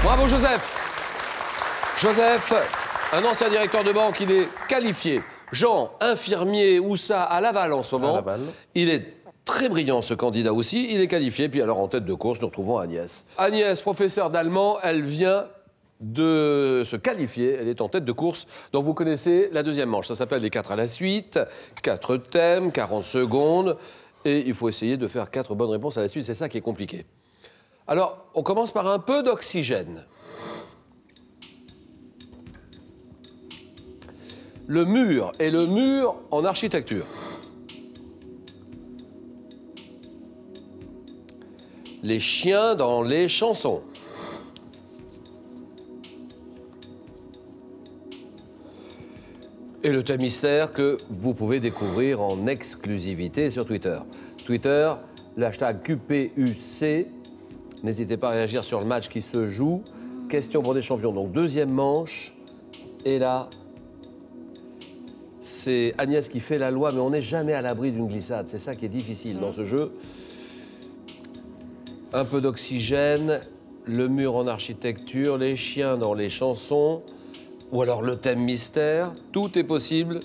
Bravo Joseph. Joseph, un ancien directeur de banque, il est qualifié. Jean, infirmier, où ça, à Laval en ce moment. À Laval. Il est très brillant ce candidat aussi, il est qualifié. Puis alors en tête de course, nous retrouvons Agnès. Agnès, professeure d'allemand, elle vient de se qualifier, elle est en tête de course. Donc vous connaissez la deuxième manche, ça s'appelle les 4 à la suite, 4 thèmes, 40 secondes. Et il faut essayer de faire 4 bonnes réponses à la suite, c'est ça qui est compliqué. Alors, on commence par un peu d'oxygène. Le mur et le mur en architecture. Les chiens dans les chansons. Et le thème mystère que vous pouvez découvrir en exclusivité sur Twitter. Twitter, le hashtag QPUC. N'hésitez pas à réagir sur le match qui se joue. Question pour des champions. Donc, deuxième manche. Et là, c'est Agnès qui fait la loi, mais on n'est jamais à l'abri d'une glissade. C'est ça qui est difficile dans ce jeu. Un peu d'oxygène, le mur en architecture, les chiens dans les chansons, ou alors le thème mystère. Tout est possible.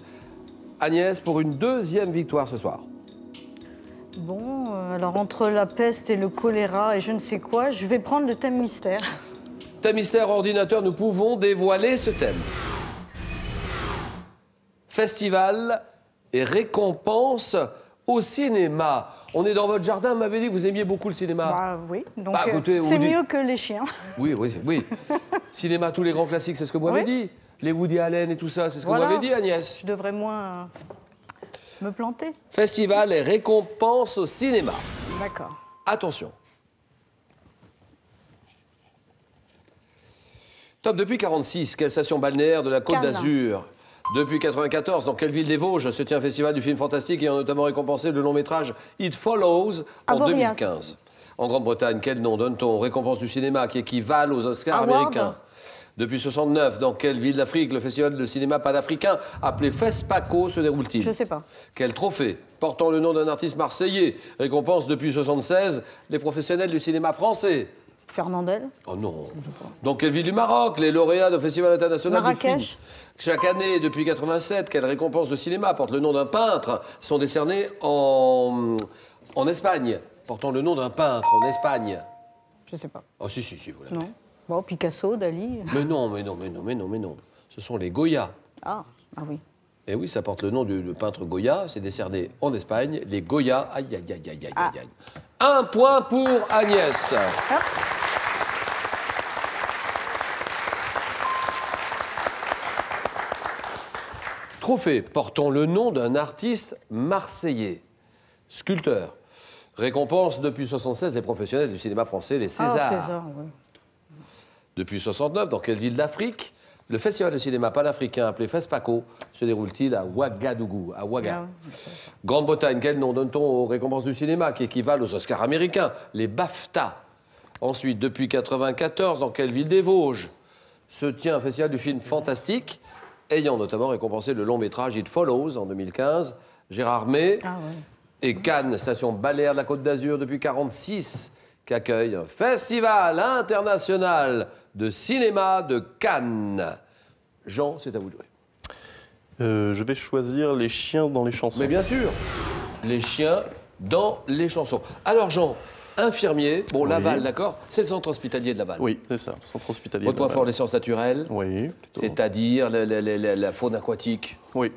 Agnès, pour une deuxième victoire ce soir. Bon, alors entre la peste et le choléra et je ne sais quoi, je vais prendre le thème mystère. Thème mystère ordinateur, nous pouvons dévoiler ce thème. Festival et récompense au cinéma. On est dans votre jardin, vous m'avez dit que vous aimiez beaucoup le cinéma. Bah oui, donc Bah, écoutez, c'est Woody- mieux que les chiens. Oui, oui, oui. Cinéma, tous les grands classiques, c'est ce que vous m'avez dit. Les Woody Allen et tout ça, c'est ce que vous m'avez dit, Agnès. Je devrais moins me planter. Festival et récompense au cinéma. D'accord. Attention. Top, depuis 46, quelle station balnéaire de la Côte Cannes. d'Azur? Depuis 94, dans quelle ville des Vosges se tient un festival du film fantastique ayant notamment récompensé le long métrage It Follows en Avoriaz. 2015? En Grande-Bretagne, quel nom donne-t-on aux récompenses du cinéma qui équivalent aux Oscars Award. américains? Depuis 69, dans quelle ville d'Afrique le festival de cinéma panafricain appelé FESPACO se déroule-t-il? Je sais pas. Quel trophée portant le nom d'un artiste marseillais récompense depuis 76 les professionnels du cinéma français? Fernandel. Oh non. Dans quelle ville du Maroc les lauréats du Festival international du film? Marrakech. Chaque année, depuis 87, quelle récompense de cinéma porte le nom d'un peintre sont décernées en Espagne, portant le nom d'un peintre en Espagne? Je sais pas. Oh si, si, si, vous l'avez. Non. Bon, Picasso, Dali. Mais non, mais non, mais non, mais non, mais non. Ce sont les Goya. Ah oui. Et oui, ça porte le nom du peintre Goya. C'est décerné en Espagne, les Goya. Aïe, aïe, aïe, aïe, aïe, aïe, aïe. Un point pour Agnès. Hop. Trophée portant le nom d'un artiste marseillais. Sculpteur. Récompense depuis 76 les professionnels du cinéma français, les Césars. Ah, César, oui. Depuis 69, dans quelle ville d'Afrique le festival de cinéma panafricain appelé FESPACO se déroule-t-il à Ouagadougou, à Ouaga? Ah, Grande-Bretagne, quel nom donne-t-on aux récompenses du cinéma qui équivalent aux Oscars américains, les BAFTA? Ensuite, depuis 94, dans quelle ville des Vosges se tient un festival du film fantastique ayant notamment récompensé le long métrage It Follows en 2015, Gérard May? Ah ouais. Et Cannes, station balnéaire de la Côte d'Azur depuis 1946, qui accueille un festival international de cinéma de Cannes. Jean, c'est à vous de jouer. Je vais choisir les chiens dans les chansons. Mais bien sûr, les chiens dans les chansons. Alors Jean, infirmier, bon Oui. Laval, d'accord, c'est le centre hospitalier de Laval. Oui, c'est ça, centre hospitalier. Votre point de fort, Laval. les sciences naturelles, Oui, plutôt. c'est-à-dire la faune aquatique. Oui.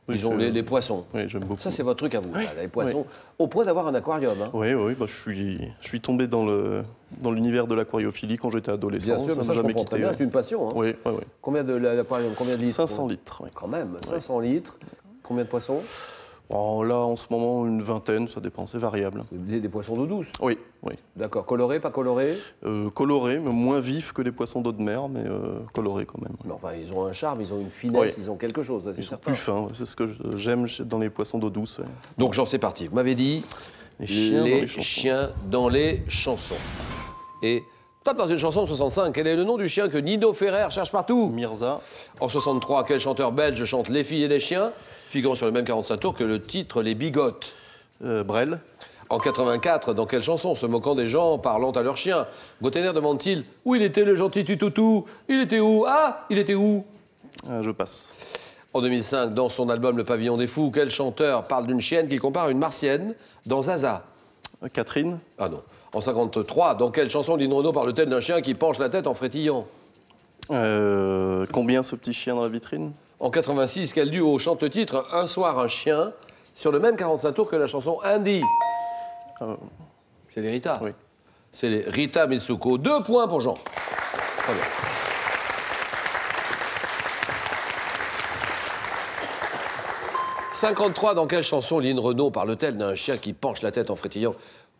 Oui, Disons les poissons. Oui, j'aime beaucoup. Ça, c'est votre truc à vous, Oui. là, les poissons. Au point d'avoir un aquarium. Hein. Oui, oui, bah, je suis tombé dans l'univers de l'aquariophilie quand j'étais adolescent. Bien sûr, mais ça ça, m'a je jamais comprends très quitté. bien, Ouais. c'est une passion. Hein. Oui, oui, oui. Combien de l'aquarium, combien de litres? 500 litres, oui. Quand même, 500 litres. Combien de poissons? Bon, là, en ce moment, une vingtaine, ça dépend, c'est variable. Des poissons d'eau douce. Oui, oui. D'accord. Colorés, pas colorés? Coloré, mais moins vif que les poissons d'eau de mer, mais coloré quand même. Mais enfin, ils ont un charme, ils ont une finesse, Oui. ils ont quelque chose, ça, c'est Ils sont certain. plus fins, ouais, c'est ce que j'aime dans les poissons d'eau douce. Ouais. Donc, Jean, c'est parti. Vous m'avez dit Les chiens dans les chansons. chiens dans les chansons. Et top dans une chanson de 65, quel est le nom du chien que Nino Ferrer cherche partout? Mirza, En 63, quel chanteur belge chante Les filles et les chiens, figurant sur le même 45 tours que le titre Les Bigotes? Brel, En 84, dans quelle chanson, se moquant des gens, parlant à leurs chiens, Gauthéner demande-t-il où il était le gentil tutoutou? Il était où? Ah, il était où? Je passe. En 2005, dans son album Le Pavillon des Fous, quel chanteur parle d'une chienne qui compare une martienne dans Zaza? Catherine. Ah non. En 53, dans quelle chanson Lynn Renaud parle-t-elle d'un chien qui penche la tête en frétillant? Combien ce petit chien dans la vitrine? En 86, quel duo chante le titre Un soir un chien sur le même 45 tours que la chanson Andy? C'est les Rita. Oui. C'est les Rita Mitsuko. 2 points pour Jean. Très bien. « 53, dans quelle chanson Lynn Renaud parle-t-elle d'un chien qui penche la tête en frétillant?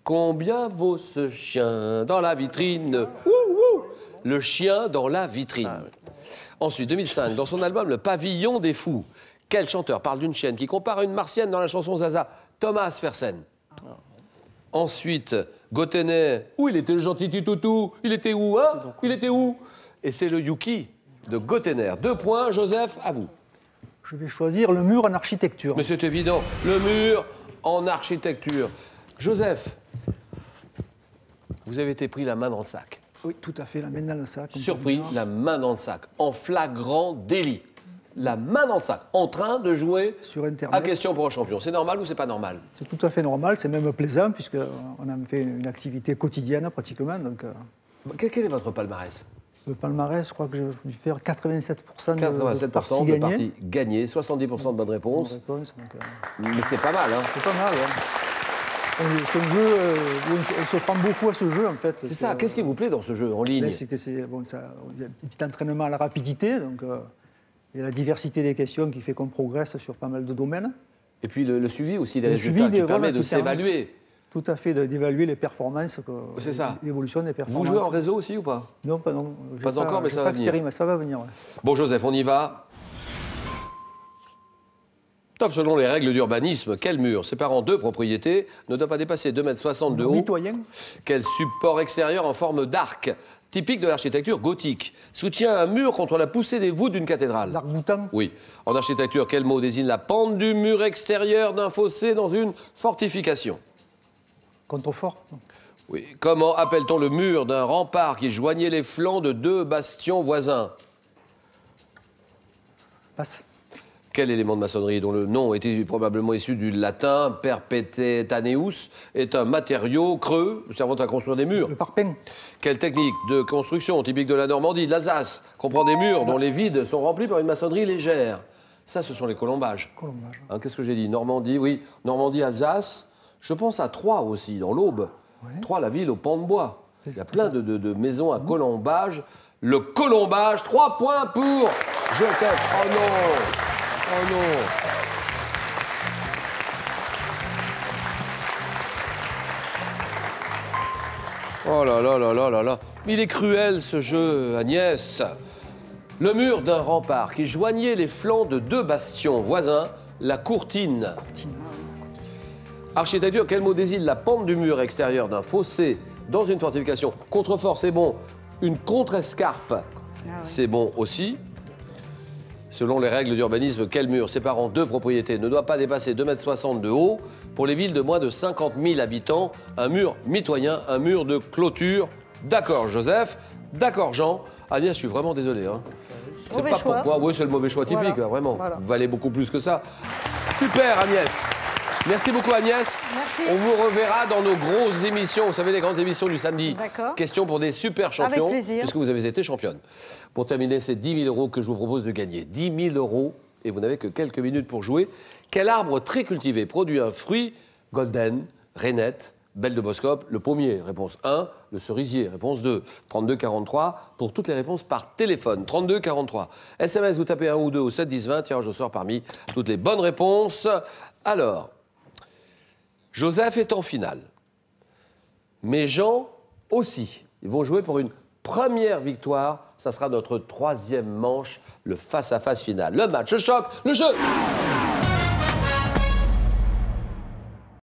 Combien vaut ce chien dans la vitrine? Ouh, ouh. Le chien dans la vitrine. Ah, oui. Ensuite, 2005, dans son album Le Pavillon des Fous, quel chanteur parle d'une chienne qui compare à une martienne dans la chanson Zaza? Thomas Fersen. Ensuite, Gauthéner. Où il était le gentil tutoutou? Il était où, hein? Il était où? Et c'est le Yuki de Gauthéner. 2 points, Joseph, à vous. Je vais choisir le mur en architecture. Mais c'est évident, le mur en architecture. Joseph, vous avez été pris la main dans le sac. Oui, tout à fait, la main dans le sac. Surpris, la main dans le sac, en flagrant délit. La main dans le sac, en train de jouer sur Internet. À question pour un champion. C'est normal ou c'est pas normal? C'est tout à fait normal, c'est même plaisant, puisqu'on a fait une activité quotidienne pratiquement. Donc, quel est votre palmarès? Le palmarès, je crois que je vais faire 87% de parties gagnées, 70% de bonnes réponses. Mais c'est pas mal, hein? C'est pas mal, ouais. C'est un jeu où on se prend beaucoup à ce jeu, en fait. C'est ça. Qu'est-ce qui vous plaît dans ce jeu en ligne? C'est que il y a un petit entraînement à la rapidité, donc il y a la diversité des questions qui fait qu'on progresse sur pas mal de domaines. Et puis le suivi aussi des résultats qui permet de s'évaluer. Tout à fait, d'évaluer les performances, c'est ça. L'évolution des performances. Vous jouez en réseau aussi ou pas? Non, pas non. Pas encore, mais ça va venir. Mais ça va venir. Ouais. Bon, Joseph, on y va. Top, selon les règles d'urbanisme, quel mur séparant 2 propriétés ne doit pas dépasser 2,60 m de haut? Mitoyen. Quel support extérieur en forme d'arc, typique de l'architecture gothique, soutient un mur contre la poussée des voûtes d'une cathédrale? L'arc-boutant. Oui. En architecture, quel mot désigne la pente du mur extérieur d'un fossé dans une fortification? Contrefort. Oui. Comment appelle-t-on le mur d'un rempart qui joignait les flancs de 2 bastions voisins? Passe. Quel élément de maçonnerie dont le nom était probablement issu du latin perpetetaneus est un matériau creux servant à construire des murs? Le parpaing. Quelle technique de construction typique de la Normandie, de l'Alsace, comprend des murs dont les vides sont remplis par une maçonnerie légère? Ça, ce sont les colombages. Colombage. Hein, qu'est-ce que j'ai dit? Normandie, oui. Normandie, Alsace. Je pense à Troyes aussi, dans l'Aube. Ouais. Troyes, la ville au pan de bois. Il y a plein de maisons à colombage. Le colombage, 3 points pour Joseph. Oh non! Oh non! Oh là là là là là là! Il est cruel ce jeu, Agnès. Le mur d'un rempart qui joignait les flancs de 2 bastions voisins, la courtine. Architecture, quel mot désigne la pente du mur extérieur d'un fossé dans une fortification? Contrefort, c'est bon. Une contre-escarpe, c'est bon aussi. Selon les règles d'urbanisme, quel mur séparant 2 propriétés ne doit pas dépasser 2,60 m de haut? Pour les villes de moins de 50 000 habitants, un mur mitoyen, un mur de clôture. D'accord, Joseph. D'accord, Jean. Agnès, je suis vraiment désolé. Hein. C'est pas pourquoi. Oui, c'est le mauvais choix typique, voilà. Vraiment. Voilà. Vous valez beaucoup plus que ça. Super, Agnès. Merci beaucoup, Agnès. Merci. On vous reverra dans nos grosses émissions. Vous savez, les grandes émissions du samedi. D'accord. Question pour des super champions. Avec plaisir. Puisque vous avez été championne. Pour terminer, c'est 10 000 € que je vous propose de gagner. 10 000 €. Et vous n'avez que quelques minutes pour jouer. Quel arbre très cultivé produit un fruit golden, rainette, belle de Boscop? Le pommier, réponse 1. Le cerisier, réponse 2. 32 43 pour toutes les réponses par téléphone. 32 43. SMS, vous tapez 1 ou 2 au 7 10 20. Tirage au sort parmi toutes les bonnes réponses. Alors, Joseph est en finale. Mais Jean aussi. Ils vont jouer pour une première victoire. Ça sera notre 3e manche, le face-à-face final. Le match, le choc, le jeu.